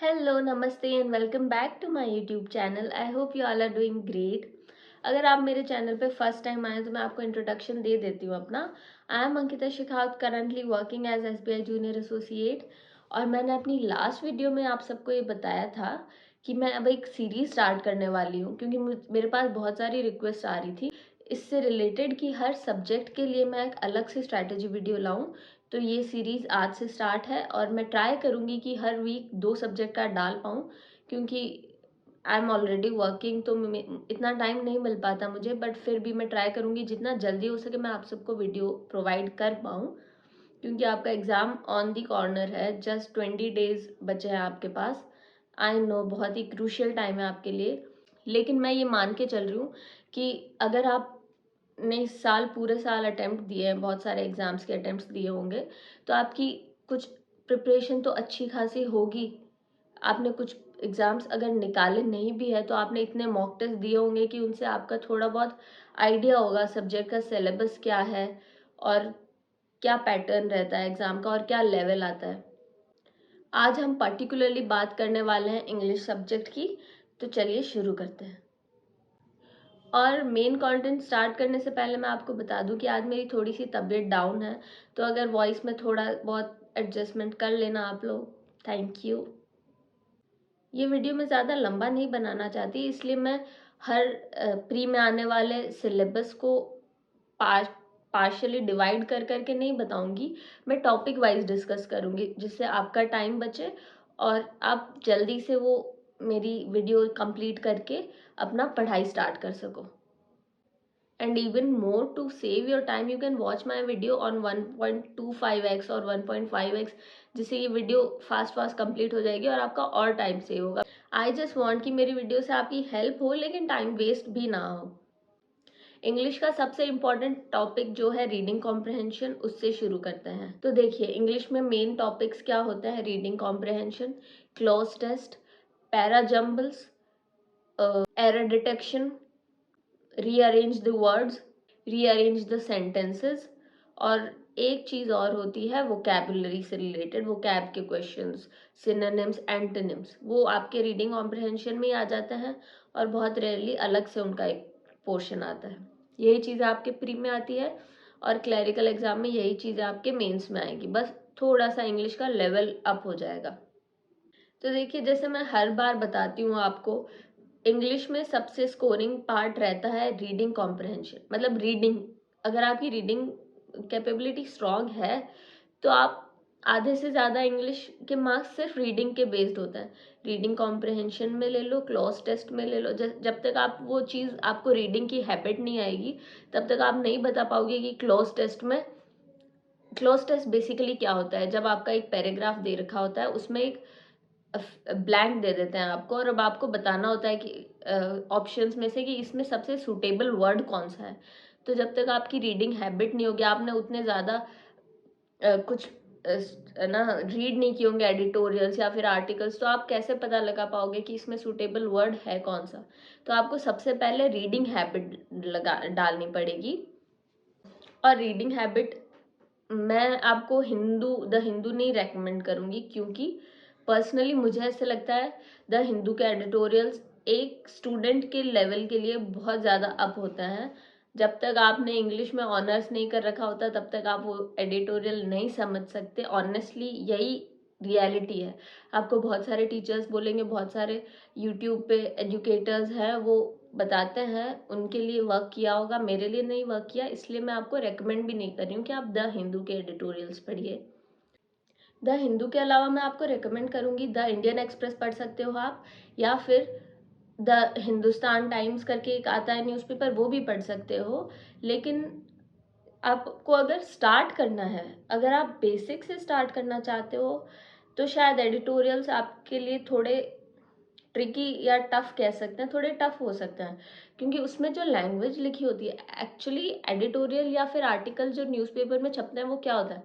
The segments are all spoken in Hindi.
हेलो, नमस्ते and welcome back to my YouTube channel. I hope you all are doing great. अगर आप मेरे चैनल पे फर्स्ट टाइम आए तो मैं आपको इंट्रोडक्शन दे देती हूँ अपना। I am Ankita Shekhawat, currently working as SBI junior associate. और मैंने अपनी लास्ट वीडियो में आप सबको ये बताया था कि मैं अब एक सीरीज स्टार्ट करने वाली हूँ, क्योंकि मेरे पास बहुत सारी रिक्वेस्ट आ रही थी इससे रिलेटेड कि हर सब्जेक्ट के लिए मैं एक अलग से स्ट्रैटेजी वीडियो लाऊं। तो ये सीरीज़ आज से स्टार्ट है और मैं ट्राई करूँगी कि हर वीक 2 सब्जेक्ट का डाल पाऊँ, क्योंकि आई एम ऑलरेडी वर्किंग, तो इतना टाइम नहीं मिल पाता मुझे। बट फिर भी मैं ट्राई करूँगी जितना जल्दी हो सके मैं आप सबको वीडियो प्रोवाइड कर पाऊँ, क्योंकि आपका एग्ज़ाम ऑन दी कॉर्नर है। जस्ट 20 डेज बचे हैं आपके पास। आई नो बहुत ही क्रूशियल टाइम है आपके लिए, लेकिन मैं ये मान के चल रही हूँ कि अगर आप ने इस साल पूरे साल अटेम्प्ट दिए हैं, बहुत सारे एग्जाम्स के अटेम्प्ट्स दिए होंगे, तो आपकी कुछ प्रिपरेशन तो अच्छी खासी होगी। आपने कुछ एग्जाम्स अगर निकाले नहीं भी है तो आपने इतने मॉक टेस्ट दिए होंगे कि उनसे आपका थोड़ा बहुत आइडिया होगा सब्जेक्ट का सिलेबस क्या है और क्या पैटर्न रहता है एग्जाम का और क्या लेवल आता है। आज हम पर्टिकुलरली बात करने वाले हैं इंग्लिश सब्जेक्ट की, तो चलिए शुरू करते हैं। और मेन कंटेंट स्टार्ट करने से पहले मैं आपको बता दूं कि आज मेरी थोड़ी सी तबीयत डाउन है, तो अगर वॉइस में थोड़ा बहुत एडजस्टमेंट कर लेना आप लोग, थैंक यू। ये वीडियो मैं ज़्यादा लंबा नहीं बनाना चाहती, इसलिए मैं हर प्री में आने वाले सिलेबस को पार्शली डिवाइड कर करके नहीं बताऊंगी। मैं टॉपिक वाइज डिस्कस करूंगी जिससे आपका टाइम बचे और आप जल्दी से वो मेरी वीडियो कंप्लीट करके अपना पढ़ाई स्टार्ट कर सको। And even more, to save your time you can watch my video on 1.25x और 1.5x, जिससे ये वीडियो फास्ट फास्ट कंप्लीट हो जाएगी और आपका और टाइम सेव होगा। आई जस्ट वांट कि मेरी वीडियो से आपकी हेल्प हो लेकिन टाइम वेस्ट भी ना हो। इंग्लिश का सबसे इम्पॉर्टेंट टॉपिक जो है रीडिंग कॉम्प्रहेंशन, उससे शुरू करते हैं। तो देखिए इंग्लिश में मेन टॉपिक्स क्या होते हैं: reading comprehension, cloze test, para jumbles, error detection, rearrange the words, rearrange the sentences, और एक चीज और होती है वोकैबुलरी से रिलेटेड, वोकैब के क्वेश्चंस, सिनोनिम्स, एंटोनिम्स, वो आपके रीडिंग कॉम्प्रहेंशन में ही आ जाते हैं और बहुत रेयरली अलग से उनका एक पोर्शन आता है। यही चीज़ आपके प्री में आती है और क्लरिकल एग्जाम में यही चीज़ आपके मेंस में आएगी, बस थोड़ा सा इंग्लिश का लेवल अप हो जाएगा। तो देखिए जैसे मैं हर बार बताती हूँ आपको, इंग्लिश में सबसे स्कोरिंग पार्ट रहता है रीडिंग कॉम्प्रहेंशन, मतलब रीडिंग। अगर आपकी रीडिंग कैपेबिलिटी स्ट्रांग है तो आप आधे से ज़्यादा इंग्लिश के मार्क्स सिर्फ रीडिंग के बेस्ड होता है। रीडिंग कॉम्प्रहेंशन में ले लो, क्लॉज टेस्ट में ले लो, जब तक आप वो चीज़, आपको रीडिंग की हैबिट नहीं आएगी तब तक आप नहीं बता पाओगे कि क्लॉज टेस्ट में, क्लॉज टेस्ट बेसिकली क्या होता है। जब आपका एक पैराग्राफ दे रखा होता है उसमें एक ब्लैंक दे देते हैं आपको और अब आपको बताना होता है कि ऑप्शंस में से कि इसमें सबसे सूटेबल वर्ड कौन सा है। तो जब तक आपकी रीडिंग हैबिट नहीं होगी, आपने उतने ज़्यादा कुछ ना रीड नहीं किए होंगे एडिटोरियल्स या फिर आर्टिकल्स, तो आप कैसे पता लगा पाओगे कि इसमें सूटेबल वर्ड है कौन सा। तो आपको सबसे पहले रीडिंग हैबिट लगा डालनी पड़ेगी। और रीडिंग हैबिट मैं आपको द हिंदू नहीं रेकमेंड करूंगी, क्योंकि पर्सनली मुझे ऐसे लगता है द हिंदू के एडिटोरियल्स एक स्टूडेंट के लेवल के लिए बहुत ज़्यादा अप होता है। जब तक आपने इंग्लिश में ऑनर्स नहीं कर रखा होता तब तक आप वो एडिटोरियल नहीं समझ सकते। ऑनेस्टली यही रियलिटी है। आपको बहुत सारे टीचर्स बोलेंगे, बहुत सारे यूट्यूब पे एजुकेटर्स हैं, वो बताते हैं उनके लिए वर्क किया होगा, मेरे लिए नहीं वर्क किया, इसलिए मैं आपको रेकमेंड भी नहीं कर रही हूँ कि आप द हिंदू के एडिटोरियल्स पढ़िए। द हिंदू के अलावा मैं आपको रेकमेंड करूँगी द इंडियन एक्सप्रेस पढ़ सकते हो आप, या फिर द हिंदुस्तान टाइम्स करके एक आता है न्यूज़पेपर, वो भी पढ़ सकते हो। लेकिन आपको अगर स्टार्ट करना है, अगर आप बेसिक से स्टार्ट करना चाहते हो, तो शायद एडिटोरियल्स आपके लिए थोड़े ट्रिकी या टफ कह सकते हैं, थोड़े टफ हो सकते हैं, क्योंकि उसमें जो लैंग्वेज लिखी होती है, एक्चुअली एडिटोरियल या फिर आर्टिकल जो न्यूज़पेपर में छपते हैं वो क्या होता है,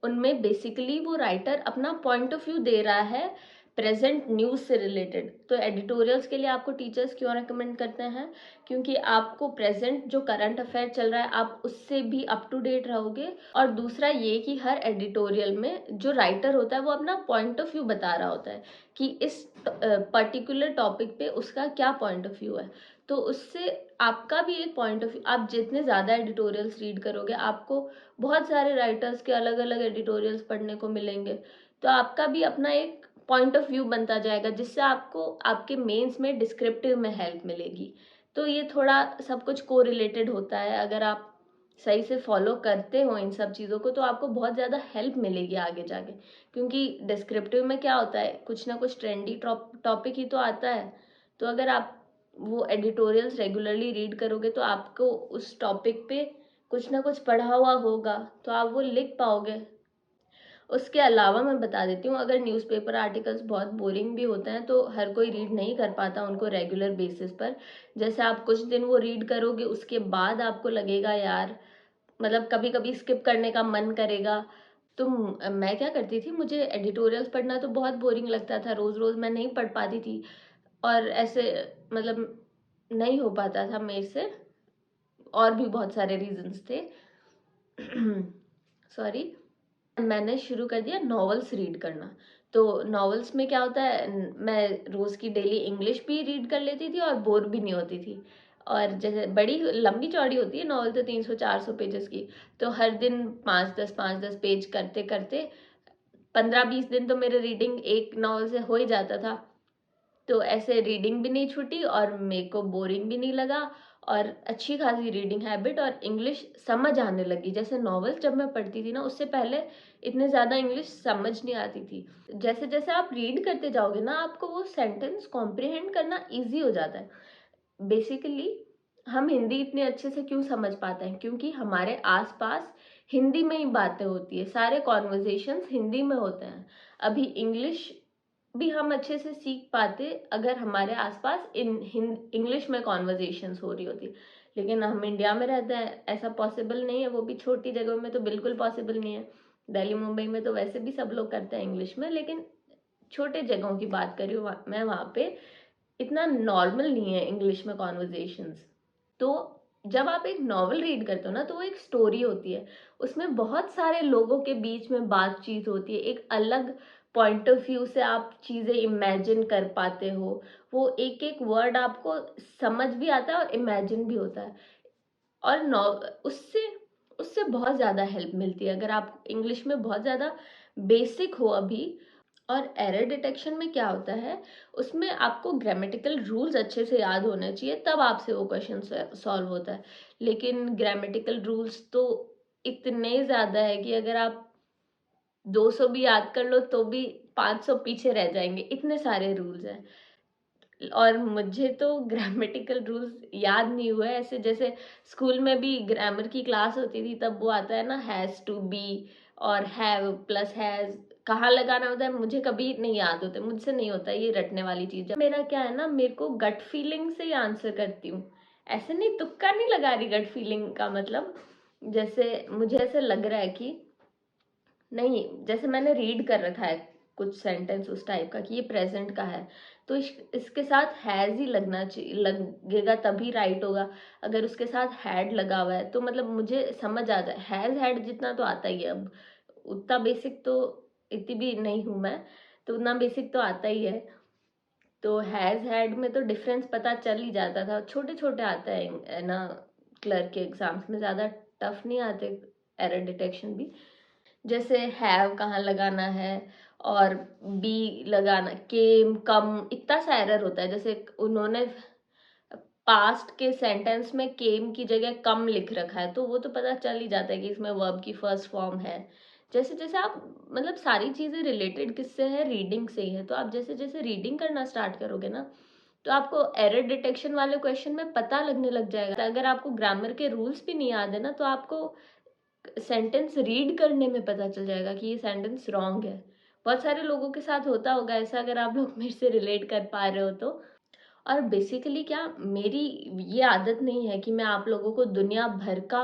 उनमें बेसिकली वो राइटर अपना पॉइंट ऑफ व्यू दे रहा है प्रेजेंट न्यूज़ से रिलेटेड। तो एडिटोरियल्स के लिए आपको टीचर्स क्यों रेकमेंड करते हैं? क्योंकि आपको प्रेजेंट जो करंट अफेयर चल रहा है आप उससे भी अप टू डेट रहोगे। और दूसरा ये कि हर एडिटोरियल में जो राइटर होता है वो अपना पॉइंट ऑफ व्यू बता रहा होता है कि इस पर्टिकुलर टॉपिक पे उसका क्या पॉइंट ऑफ व्यू है। तो उससे आपका भी एक पॉइंट ऑफ व्यू, आप जितने ज़्यादा एडिटोरियल्स रीड करोगे आपको बहुत सारे राइटर्स के अलग अलग एडिटोरियल्स पढ़ने को मिलेंगे। तो आपका भी अपना एक पॉइंट ऑफ व्यू बनता जाएगा जिससे आपको आपके मेंस में डिस्क्रिप्टिव में हेल्प मिलेगी। तो ये थोड़ा सब कुछ को रिलेटेड होता है। अगर आप सही से फॉलो करते हो इन सब चीज़ों को तो आपको बहुत ज़्यादा हेल्प मिलेगी आगे जाके। क्योंकि डिस्क्रिप्टिव में क्या होता है, कुछ ना कुछ ट्रेंडी टॉपिक ही तो आता है। तो अगर आप वो एडिटोरियल्स रेगुलरली रीड करोगे तो आपको उस टॉपिक पे कुछ ना कुछ पढ़ा हुआ होगा तो आप वो लिख पाओगे। उसके अलावा मैं बता देती हूँ, अगर न्यूज़पेपर आर्टिकल्स बहुत बोरिंग भी होते हैं तो हर कोई रीड नहीं कर पाता उनको रेगुलर बेसिस पर। जैसे आप कुछ दिन वो रीड करोगे उसके बाद आपको लगेगा यार, मतलब कभी कभी स्किप करने का मन करेगा। तो मैं क्या करती थी, मुझे एडिटोरियल्स पढ़ना तो बहुत बोरिंग लगता था, रोज रोज मैं नहीं पढ़ पाती थी। और ऐसे मतलब नहीं हो पाता था मेरे से, और भी बहुत सारे रीजंस थे। सॉरी। मैंने शुरू कर दिया नॉवेल्स रीड करना। तो नॉवेल्स में क्या होता है, मैं रोज़ की डेली इंग्लिश भी रीड कर लेती थी और बोर भी नहीं होती थी। और जैसे बड़ी लंबी चौड़ी होती है नॉवल तो 300-400 पेजेस की। तो हर दिन 5-10 पेज करते करते 15-20 दिन तो मेरे रीडिंग एक नॉवल से हो ही जाता था। तो ऐसे रीडिंग भी नहीं छूटी और मेरे को बोरिंग भी नहीं लगा, और अच्छी खासी रीडिंग हैबिट और इंग्लिश समझ आने लगी। जैसे नॉवेल जब मैं पढ़ती थी ना उससे पहले इतने ज़्यादा इंग्लिश समझ नहीं आती थी। जैसे जैसे आप रीड करते जाओगे ना आपको वो सेंटेंस कॉम्प्रिहेंड करना इजी हो जाता है। बेसिकली हम हिंदी इतने अच्छे से क्यों समझ पाते हैं, क्योंकि हमारे आसपास हिंदी में ही बातें होती है, सारे कॉन्वर्जेशंस हिंदी में होते हैं। अभी इंग्लिश भी हम अच्छे से सीख पाते अगर हमारे आसपास इंग्लिश में कॉन्वर्जेशंस हो रही होती। लेकिन हम इंडिया में रहते हैं, ऐसा पॉसिबल नहीं है, वो भी छोटी जगहों में तो बिल्कुल पॉसिबल नहीं है। दिल्ली मुंबई में तो वैसे भी सब लोग करते हैं इंग्लिश में, लेकिन छोटे जगहों की बात कर रही हूँ मैं, वहाँ पे इतना नॉर्मल नहीं है इंग्लिश में कॉन्वर्जेशंस। तो जब आप एक नॉवल रीड करते हो ना तो वो एक स्टोरी होती है, उसमें बहुत सारे लोगों के बीच में बातचीत होती है, एक अलग पॉइंट ऑफ व्यू से आप चीज़ें इमेजिन कर पाते हो। वो एक एक वर्ड आपको समझ भी आता है और इमेजिन भी होता है। और नौ उससे उससे बहुत ज़्यादा हेल्प मिलती है अगर आप इंग्लिश में बहुत ज़्यादा बेसिक हो अभी। और एरर डिटेक्शन में क्या होता है, उसमें आपको ग्रामेटिकल रूल्स अच्छे से याद होने चाहिए तब आपसे वो क्वेश्चन सॉल्व होता है। लेकिन ग्रामेटिकल रूल्स तो इतने ज़्यादा है कि अगर आप 200 भी याद कर लो तो भी 500 पीछे रह जाएंगे, इतने सारे रूल्स हैं। और मुझे तो ग्रामेटिकल रूल्स याद नहीं हुए ऐसे। जैसे स्कूल में भी ग्रामर की क्लास होती थी तब वो आता है ना, हैज़ टू बी और हैव प्लस हैज़ कहाँ लगाना होता है, मुझे कभी नहीं याद होता, मुझसे नहीं होता ये रटने वाली चीज़। मेरा क्या है ना, मेरे को गट फीलिंग से ही आंसर करती हूँ, ऐसे नहीं, तुक्का नहीं लगा रही। गट फीलिंग का मतलब जैसे मुझे ऐसे लग रहा है कि नहीं, जैसे मैंने रीड कर रखा है कुछ सेंटेंस उस टाइप का कि ये प्रेजेंट का है, तो इसके साथ हैज ही लगना चाहिए, लगेगा तभी राइट होगा। अगर उसके साथ हैड लगा हुआ है तो मतलब मुझे समझ आ जाए, हैज हैड जितना तो आता ही है अब, उतना बेसिक तो इतनी भी नहीं हूं मैं, तो उतना बेसिक तो आता ही है। तो हैज हैड में तो डिफरेंस पता चल ही जाता था, छोटे छोटे आता है ना, क्लर्क के एग्जाम्स में ज़्यादा टफ नहीं आते एरर डिटेक्शन भी। जैसे हैव कहाँ लगाना है और बी लगाना, केम कम, इतना सा एरर होता है। जैसे उन्होंने पास्ट के सेंटेंस में केम की जगह कम लिख रखा है तो वो तो पता चल ही जाता है कि इसमें वर्ब की फर्स्ट फॉर्म है। जैसे जैसे आप मतलब सारी चीज़ें रिलेटेड किससे है, रीडिंग से ही है। तो आप जैसे जैसे रीडिंग करना स्टार्ट करोगे ना तो आपको एरर डिटेक्शन वाले क्वेश्चन में पता लगने लग जाएगा। अगर आपको ग्रामर के रूल्स भी नहीं याद है ना तो आपको सेंटेंस रीड करने में पता चल जाएगा कि ये सेंटेंस रॉन्ग है। बहुत सारे लोगों के साथ होता होगा ऐसा, अगर आप लोग मेरे से रिलेट कर पा रहे हो तो। और बेसिकली क्या, मेरी ये आदत नहीं है कि मैं आप लोगों को दुनिया भर का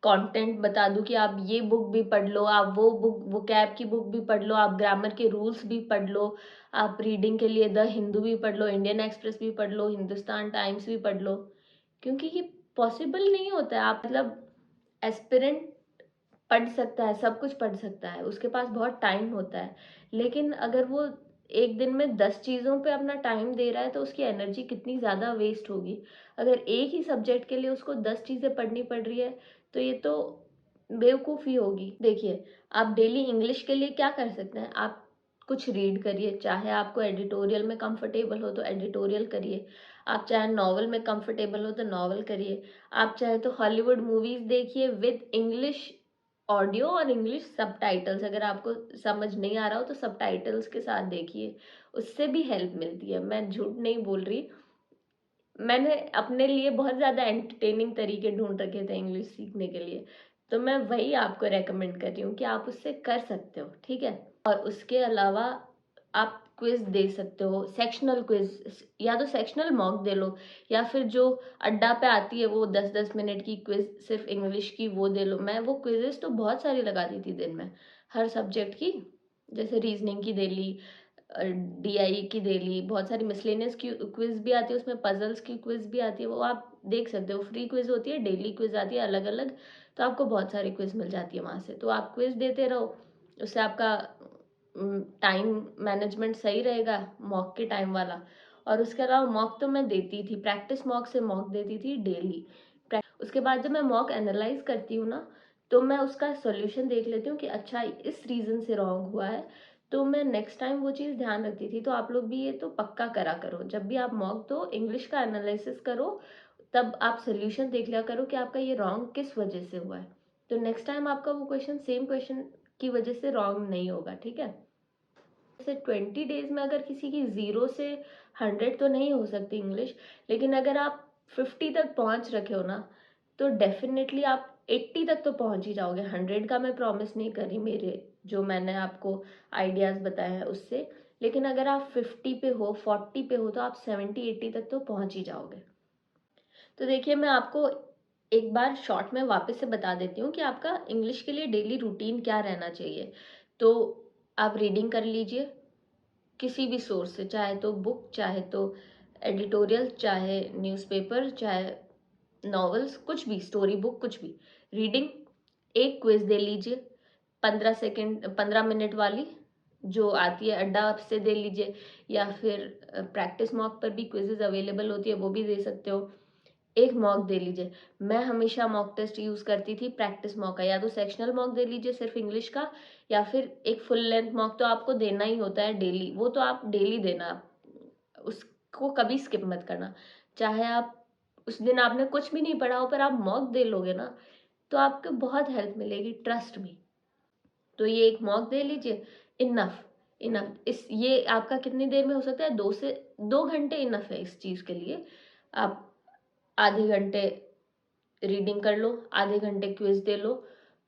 कंटेंट बता दूं कि आप ये बुक भी पढ़ लो, आप वो बुक वोकैब की बुक भी पढ़ लो, आप ग्रामर के रूल्स भी पढ़ लो, आप रीडिंग के लिए द हिंदू भी पढ़ लो, इंडियन एक्सप्रेस भी पढ़ लो, हिंदुस्तान टाइम्स भी पढ़ लो, क्योंकि ये पॉसिबल नहीं होता है। आप मतलब एस्पिरेंट पढ़ सकता है, सब कुछ पढ़ सकता है, उसके पास बहुत टाइम होता है, लेकिन अगर वो एक दिन में 10 चीज़ों पे अपना टाइम दे रहा है तो उसकी एनर्जी कितनी ज़्यादा वेस्ट होगी। अगर एक ही सब्जेक्ट के लिए उसको 10 चीज़ें पढ़नी पड़ रही है तो ये तो बेवकूफ़ी होगी। देखिए, आप डेली इंग्लिश के लिए क्या कर सकते हैं, आप कुछ रीड करिए, चाहे आपको एडिटोरियल में कंफर्टेबल हो तो एडिटोरियल करिए, आप चाहे नॉवल में कंफर्टेबल हो तो नॉवल करिए, आप चाहे तो हॉलीवुड मूवीज़ देखिए विद इंग्लिश ऑडियो और इंग्लिश सबटाइटल्स। अगर आपको समझ नहीं आ रहा हो तो सबटाइटल्स के साथ देखिए, उससे भी हेल्प मिलती है। मैं झूठ नहीं बोल रही, मैंने अपने लिए बहुत ज़्यादा एंटरटेनिंग तरीके ढूंढ रखे थे इंग्लिश सीखने के लिए, तो मैं वही आपको रेकमेंड कर रही हूँ कि आप उससे कर सकते हो, ठीक है। और उसके अलावा आप क्विज दे सकते हो, सेक्शनल क्विज, या तो सेक्शनल मॉक दे लो, या फिर जो अड्डा पे आती है वो 10-10 मिनट की क्विज सिर्फ इंग्लिश की, वो दे लो। मैं वो क्विजेस तो बहुत सारी लगाती थी दिन में, हर सब्जेक्ट की, जैसे रीजनिंग की दे ली, डीआई की दे ली, बहुत सारी मिसलेनियस की क्विज भी आती है, उसमें पजल्स की क्विज भी आती है, वो आप देख सकते हो। फ्री क्विज होती है, डेली क्विज आती है अलग अलग, तो आपको बहुत सारी क्विज मिल जाती है वहाँ से, तो आप क्विज देते रहो, उससे आपका टाइम मैनेजमेंट सही रहेगा, मॉक के टाइम वाला। और उसके अलावा मॉक तो मैं देती थी, प्रैक्टिस मॉक से मॉक देती थी डेली। उसके बाद जब मैं मॉक एनालाइज करती हूँ ना, तो मैं उसका सॉल्यूशन देख लेती हूँ कि अच्छा इस रीज़न से रॉन्ग हुआ है, तो मैं नेक्स्ट टाइम वो चीज़ ध्यान रखती थी। तो आप लोग भी ये तो पक्का करा करो, जब भी आप मॉक दो इंग्लिश का एनालिसिस करो, तब आप सोल्यूशन देख लिया करो कि आपका ये रॉन्ग किस वजह से हुआ है, तो नेक्स्ट टाइम आपका वो क्वेश्चन सेम क्वेश्चन की वजह से रॉन्ग नहीं होगा, ठीक है। जैसे 20 डेज में अगर किसी की 0 से 100 तो नहीं हो सकती इंग्लिश, लेकिन अगर आप 50 तक पहुंच रखे हो ना, तो डेफिनेटली आप 80 तक तो पहुंच ही जाओगे। 100 का मैं प्रॉमिस नहीं कर रही, मेरे जो मैंने आपको आइडियाज़ बताए हैं उससे, लेकिन अगर आप 50 पे हो, 40 पे हो, तो आप 70-80 तक तो पहुंच ही जाओगे। तो देखिए, मैं आपको एक बार शॉर्ट में वापस से बता देती हूँ कि आपका इंग्लिश के लिए डेली रूटीन क्या रहना चाहिए। तो आप रीडिंग कर लीजिए किसी भी सोर्स से, चाहे तो बुक, चाहे तो एडिटोरियल, चाहे न्यूज़पेपर, चाहे नॉवेल्स, कुछ भी, स्टोरी बुक, कुछ भी रीडिंग। एक क्विज दे लीजिए, 15 सेकेंड 15 मिनट वाली जो आती है अड्डा से दे लीजिए, या फिर प्रैक्टिस मॉक पर भी क्विजेज अवेलेबल होती है, वो भी दे सकते हो। एक मॉक दे लीजिए। मैं हमेशा मॉक टेस्ट यूज़ करती थी प्रैक्टिस मॉक का, या तो सेक्शनल मॉक दे लीजिए सिर्फ इंग्लिश का, या फिर एक फुल लेंथ मॉक तो आपको देना ही होता है डेली, वो तो आप डेली देना, उसको कभी स्किप मत करना। चाहे आप उस दिन आपने कुछ भी नहीं पढ़ा हो पर आप मॉक दे लोगे ना, तो आपको बहुत हेल्प मिलेगी, ट्रस्ट मी। तो ये एक मॉक दे लीजिए, इनफ इनफ। इस ये आपका कितनी देर में हो सकता है, 2 घंटे इनफ है इस चीज़ के लिए। आप आधे घंटे रीडिंग कर लो, आधे घंटे क्विज दे लो,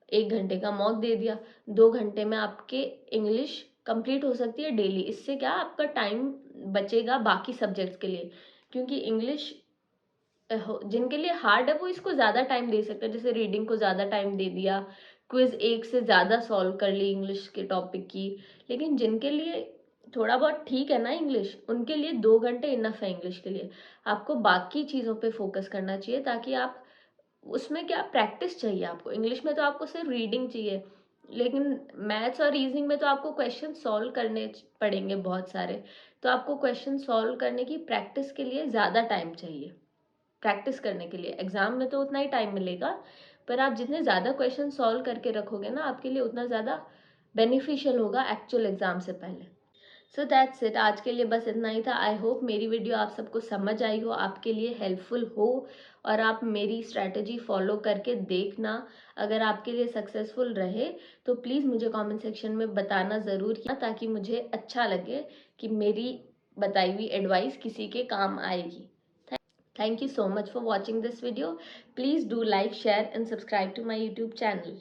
1 घंटे का मॉक दे दिया, 2 घंटे में आपके इंग्लिश कंप्लीट हो सकती है डेली। इससे क्या आपका टाइम बचेगा बाकी सब्जेक्ट्स के लिए, क्योंकि इंग्लिश जिनके लिए हार्ड है वो इसको ज़्यादा टाइम दे सकते हैं, जैसे रीडिंग को ज़्यादा टाइम दे दिया, क्विज एक से ज़्यादा सॉल्व कर ली इंग्लिश के टॉपिक की। लेकिन जिनके लिए थोड़ा बहुत ठीक है ना इंग्लिश, उनके लिए 2 घंटे इनफ है इंग्लिश के लिए। आपको बाकी चीज़ों पे फोकस करना चाहिए, ताकि आप उसमें क्या प्रैक्टिस चाहिए आपको। इंग्लिश में तो आपको सिर्फ रीडिंग चाहिए, लेकिन मैथ्स और रीजनिंग में तो आपको क्वेश्चन सॉल्व करने पड़ेंगे बहुत सारे, तो आपको क्वेश्चन सॉल्व करने की प्रैक्टिस के लिए ज़्यादा टाइम चाहिए। प्रैक्टिस करने के लिए एग्जाम में तो उतना ही टाइम मिलेगा, पर आप जितने ज़्यादा क्वेश्चन सॉल्व करके रखोगे ना, आपके लिए उतना ज़्यादा बेनिफिशियल होगा एक्चुअल एग्जाम से पहले। सो दैट्स इट, आज के लिए बस इतना ही था। आई होप मेरी वीडियो आप सबको समझ आई हो, आपके लिए हेल्पफुल हो, और आप मेरी स्ट्रैटेजी फॉलो करके देखना। अगर आपके लिए सक्सेसफुल रहे तो प्लीज़ मुझे कमेंट सेक्शन में बताना ज़रूर, ताकि मुझे अच्छा लगे कि मेरी बताई हुई एडवाइस किसी के काम आएगी। Thank you so much for watching this video. Please do like, share and subscribe to my YouTube channel.